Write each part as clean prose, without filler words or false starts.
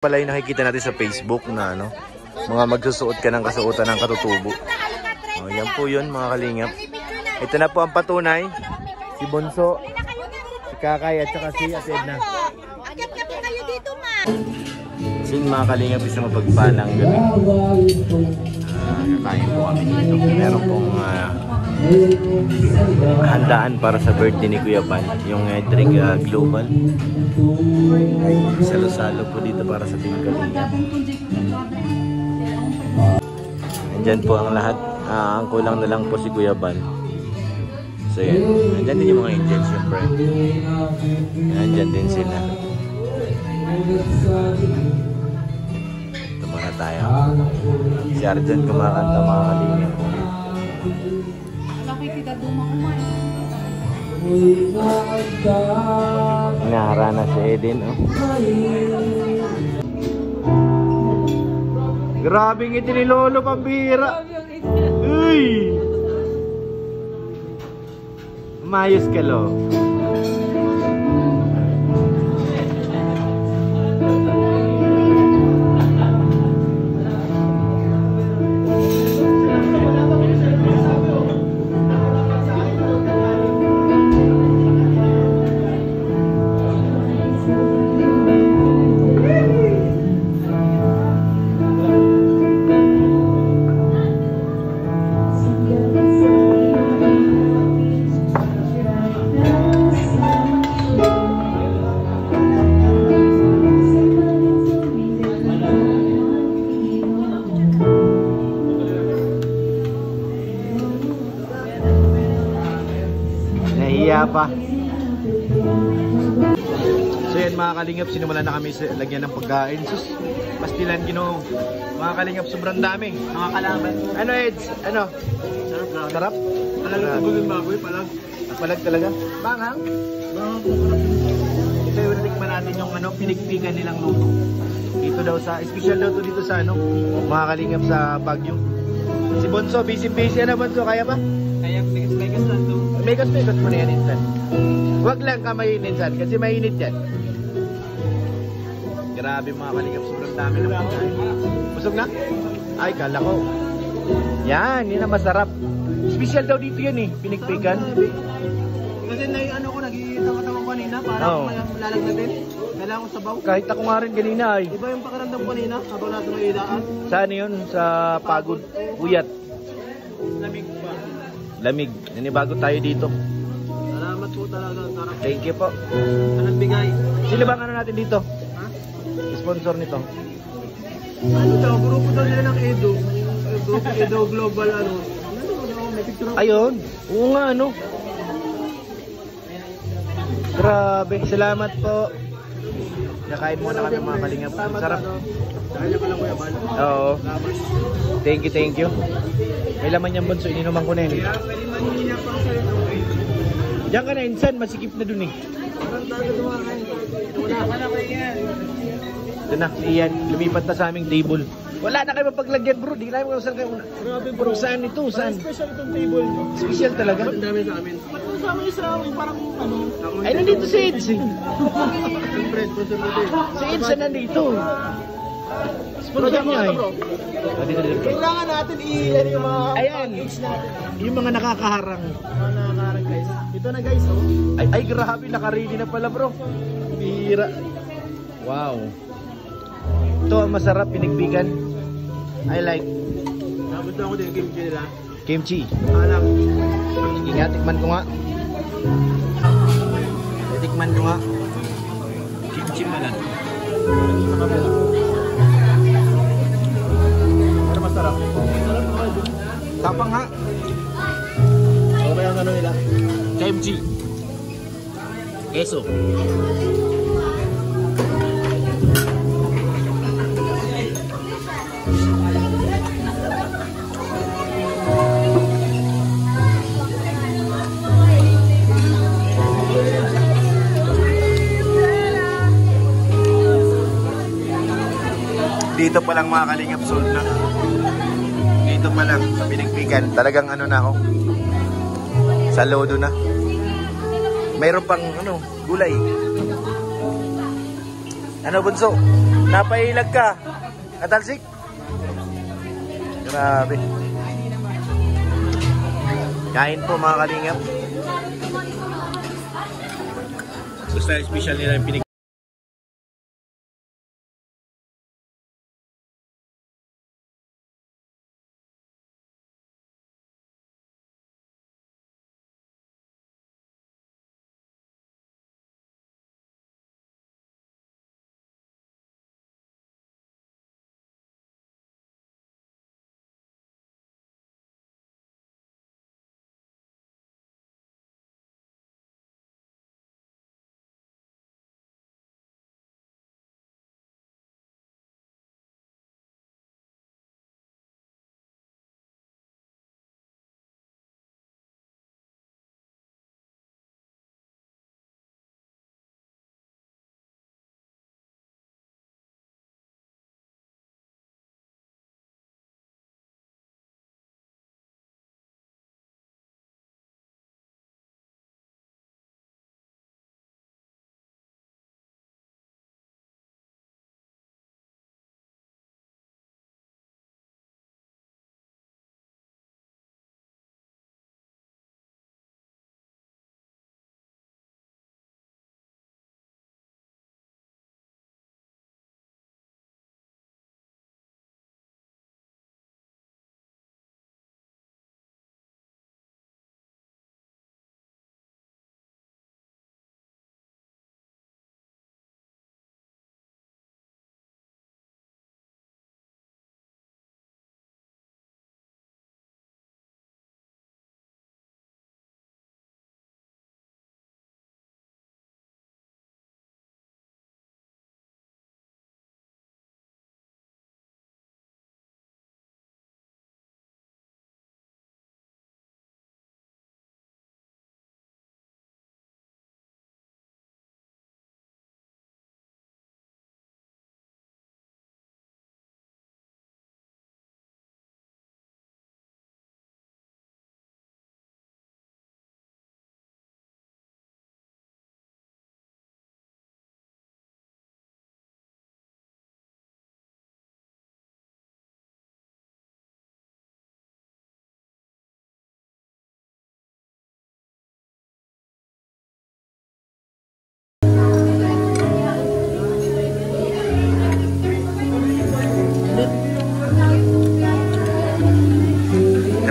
Pala yung nakikita natin sa Facebook na ano, mga magsusuot ka ng kasuotan ng katutubo. Oh, yan po yun mga kalingap. Ito na po ang patunay. Si Bonso, si Kakay at saka si Ate Edna. Akyat ka po kayo dito, ma. So yun mga kalingap, isang mapagpalang gabi. Kakain po kami dito. Meron pong handaan para sa birthday ni Kuya Pan. Yung drink global. Salo-salo po dito para sa Team Kalingap. Nandyan po ang lahat. Ang kulang na lang po si Kuya Ban. So yun. Nandyan din yung mga angels syempre. Nandyan din sila. Ito muna tayo. Si Arjan kumakanta mga kalingap. Nakikita duma kumain. Inaharana si Eden, oh. Grabe ngiti ni Lolo, pambira. Uy! Mayos ka, Lo. Pa. So yan mga kalingap, sinimulan na kami sa lagyan ng pagkain. Sus, pastilan Ginoo. Mga kalingap, sobrang dami. Mga kalaban. Ano Eds? Ano? Sarap na. Sarap? Palag tubog yung baboy, palag. Palag talaga? Bangang? Bangang. Ito yung natikman natin yung ano, pinikpikan nilang luto. Dito daw sa, special daw to dito sa ano, mga kalingap sa Baguio. Si Bonso, busy-busy na Bonso, kaya ba? Kaya, megas lang to. Megas mo na yan insan. Huwag lang kamayin insan kasi mainit yan. Grabe mga kalingap, sobrang dami ng pagkain. Busog na? Ay, kala ko. Yan ang masarap. Special daw dito yan eh, pinigpigan. Kasi ano ko, nagigitang-katang kanina para malalagnatin. Kailangan ko sabaw. Kahit ako nga rin kanina ay. Iba yung pakiramdam kanina habang natin may ilaan. Saan yun? Sa pagod, uyat. Lamig pa. Lamig. Nanibago tayo dito. Salamat po talaga. Sarap. Thank you po. Anong bigay? Sino bang ano natin dito? Ha? Sponsor nito. Ano daw? Grupo daw nila ng Edo. Edo Global ano. May picture. Ayun. Oo nga ano. Grabe. Salamat po. Nakain muna kami mga kalingap. Sarap. Kaya ko lang Kuya Ban. Oo. Thank you. May laman yung Bonso. Ininuman ko na yun. Kaya pwede maniniya pa sa ito. Diyan ka na insan. Masikip na dun eh. Parang talaga dumakain. Wala pa yan. Ito na. Iyan. Lumipat na sa aming table. Wala na kayo mapaglagyan bro. Di na kayo saan kayo una. Grabe Bro, saan ito? Saan? Special itong table. Special talaga. Ang dami sa amin. Ba't mo sa amin isa? Parang ano? Ay, nandito si Eds eh. Siyempre, sponsor natin. Si Eds na nandito. Sponsor niya eh. Dito. Kailangan natin i-ano yung mga Ayan. package natin. Yung mga nakakaharang. Mga nakakarang guys. Ito na guys, oh. Ay grabe. Nakaready na pala bro. Bihira. Wow. Ito ang masarap. Pinigbigan. I like. Nabot ako din yung kimchi nila. Kimchi. Alam. Sige nga. Tikman ko nga. Tikman ko nga. Kimchi malan. Pero masarap. Tapang nga. Okay ang ano nila. Kimchi. Queso. Dito pa lang mga kalingap, sold na. Dito pa lang sa pinigpigan. Talagang ano na ako. Sa lodo na. Mayroon pang ano, gulay. Ano Bunso? Napailag ka. Katalsik. Grabe. Kain po mga kalingap. Gusto yung special nila yung pinig.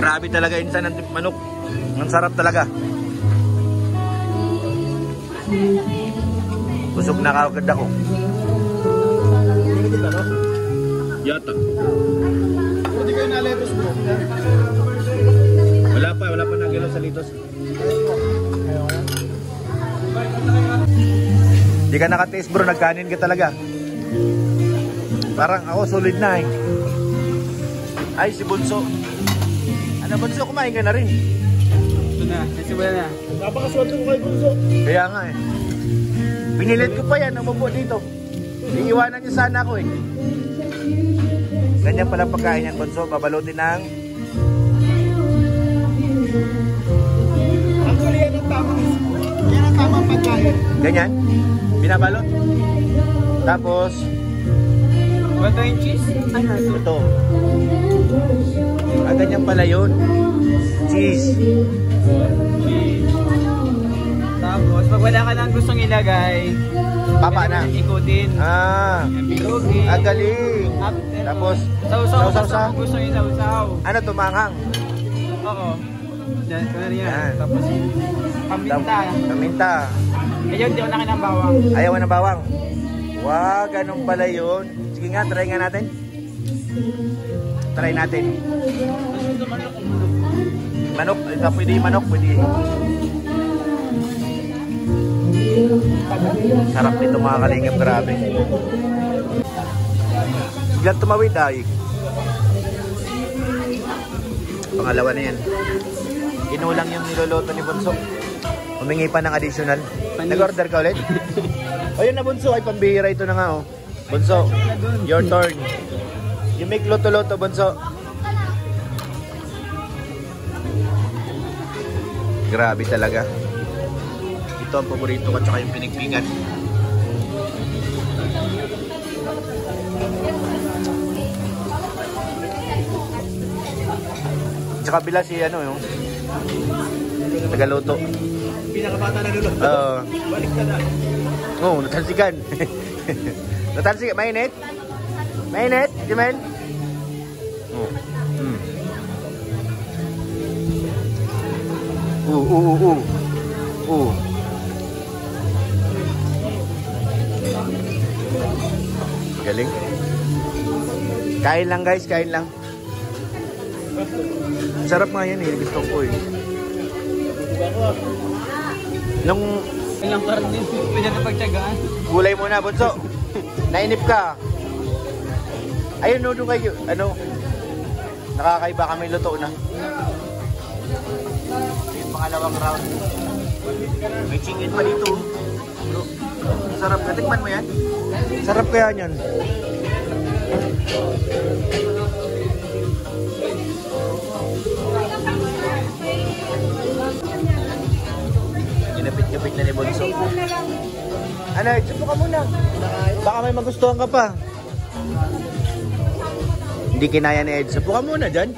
Grabe talaga insan ng manok. Ang sarap talaga. Busog na kagad ako. Yata. Hindi kayo naletos bro. Wala pa nagilo sa litos. Di ka nakataste bro, nagkanin ka talaga. Parang ako solid na eh. Ay, si Bunso. Ano Bunso, kumain ka na rin. Ito na, nasimulan na. Napakaswerte ko kay Bunso. Kaya nga eh. Pinilit ko pa yan, umupo dito. Iiwanan niyo sana ako eh. Ganyan pala pagkain yan Bunso, babalutin ng... Actually, yan ang tamang pagkain. Ganyan, binabalot. Tapos... Butter and cheese? Ano ito? Ito. Ganyan pala yun. Cheese. Tapos, pag wala ka lang gustong ilagay, Papa na. ikutin. Bilugi. Galing. Tapos, sausaw sausaw. kung gusto yung sausaw. Ano to, manghang? Oo. Yan, yan. Yan. Tapos, paminta. Paminta. Ayun, di ko na ng bawang. Ayaw ng bawang. Wow, ganun pala yun. Sige nga, try nga natin. Try natin. Manok, pwede yung manok, pwede. Sarap nito mga kalingap, grabe. Biglang tumawid ay. Pangalawa na yan. Inulang yung niloloto ni Bunso. Humingi pa ng additional. Nag-order ka ulit? O yun na Bunso, ay pambihira ito na nga oh. Bunso, your turn. You make loto-loto Bunso. Grabe talaga. Ito ang paborito ko, tsaka yung pinigpingan. Sa kabila si ano yung tagaluto. Pinakabata na lulo. Oo. Balik ka na. Oo, natalsikan. Natalsikan. Mainit? Mainit? Jimen? Oo. Galing. Kain lang guys, kain lang. Sarap nga yan eh, gusto ko eh. Nung Ilang parang din. Pinagpagtyagaan. gulay mo na, Bunso. Nainip ka. Ayun, no, doon kayo. Ano? Nakakaiba kami, luto na. Yung pangalawang round. May chicken pa dito. Sarap. Natikman mo yan? Sarap kaya yan. Ginapit-gapit na ni Bunso. Ano, ito ka muna. Baka may magustuhan ka pa. Hindi kinaya ni Ed. Sapo ka muna dyan.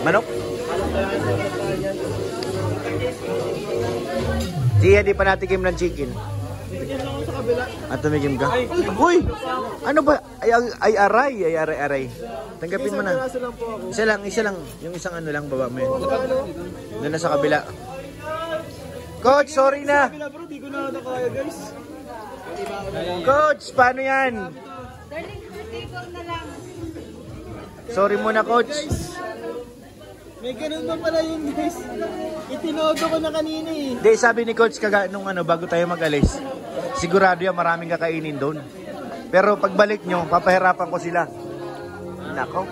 Manok? Siya, di pa natikim ng chicken. At tumigim ka? Uy! Ano ba? Ay aray. Tanggapin mo na. Isa lang. Yung isang ano lang, baba mo yun. Doon na sa kabila. Coach, sorry na. Bro, di ko na nakaya guys. Coach, paano yan? Darling, table na lang. Sorry muna, Coach. May ganun pa pala yun guys. Itinodo ko na kanina eh. Hindi, sabi ni Coach nung ano, bago tayo mag-alis, sigurado yan maraming kakainin doon. Pero pagbalik nyo, papahirapan ko sila. Nako.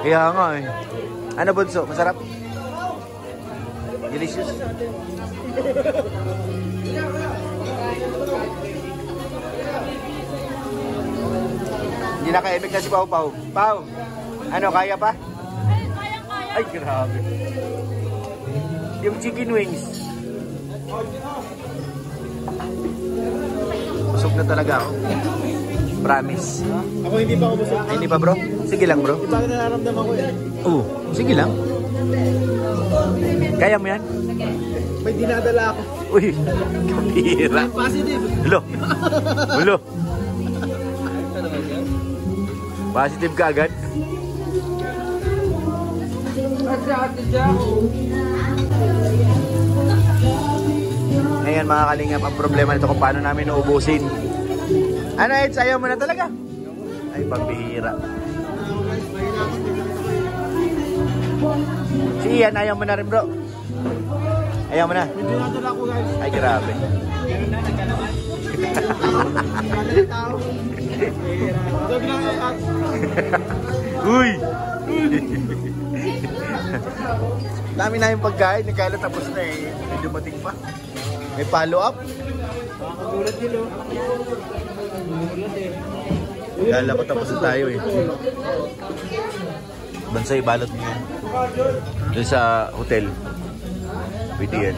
Kaya nga eh. Ano, Bunso? Masarap? Delicious? Hindi naka-effect na si Pau. Pau, ano, kaya pa? Ay, grabe. Yung chicken wings. Busog na talaga ako. Promise. Ako hindi pa ako busog. Ay, hindi pa bro? Sige lang bro. Iba nararamdaman ko eh. Oo, sige lang. Kaya mo yan? May dinadala ako. Uy, kapira. Positive. Hulo. Positive ka agad? Ngayon mga kalingap, ang problema nito kung paano namin nauubusin. Ano Eds, ayaw mo na talaga? Ay, pambihira. Si Ian, ayaw mo na rin bro. Ayaw mo na? May dinadala ako guys. Ay, grabe. Sabi lang at Uy! Dami na yung pagkain, ni Kyla tapos na eh. May dumating pa. May follow up. makagulat yun oh. Makagulat eh. Kala ko tapos na tayo eh. Bansay, balot mo yan. Doon sa hotel. Pwede yan.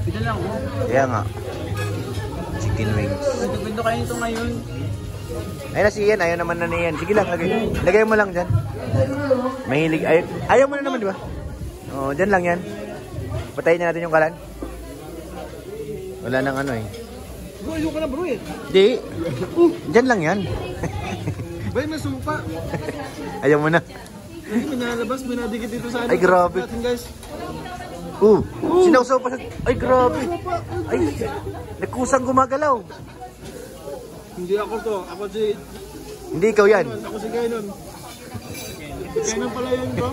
Pwede lang oh. Kaya nga. Chicken wings. Nagpinto kayo nito ngayon. Ayun na si Ian, ayaw naman na ni Ian. Sige lang, lagay mo lang dyan. Mahilig. Ayaw mo na naman, di ba? Oo, dyan lang yan. Patayin na natin yung kalan. Wala nang ano eh. Bro, ayaw ka na bro eh. Di. Dyan lang yan. Bay, may sumpa. Ayaw mo na. Hindi, may nalabas, may nadikit dito sa ano. Ay, grabe. Natin, guys. Sinawsaw pa sa... Ay, grabe. Ay, nagkusang gumagalaw. Hindi ako to. Ako si... Hindi ikaw yan. Ako si Gainon. Gainon pala yun bro.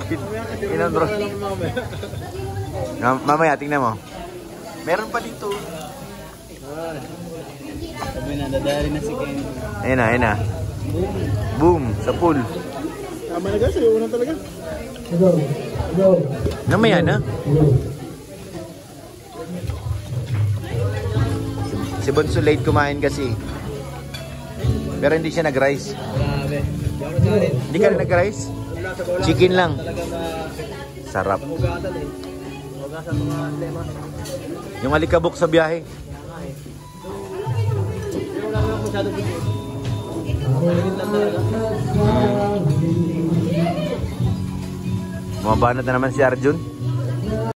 Gainon, bro. Mamaya, tingnan mo. Meron pa dito. May nadadari na si Gainon. Ayun na, ayun na. Boom, sa pool. Tama na guys, ayaw na talaga. Namaya na. Si Bonso late kumain kasi. Pero hindi siya nag-rice. Grabe. Hindi ka rin nag-rice? Chicken lang. Sarap. Hugatan eh. Hugasan mga lema. Yung alikabok sa biyahe. Hindi mo lang ako masyado bigay. Maligid lang talaga. Bumabanat na naman si Arjun.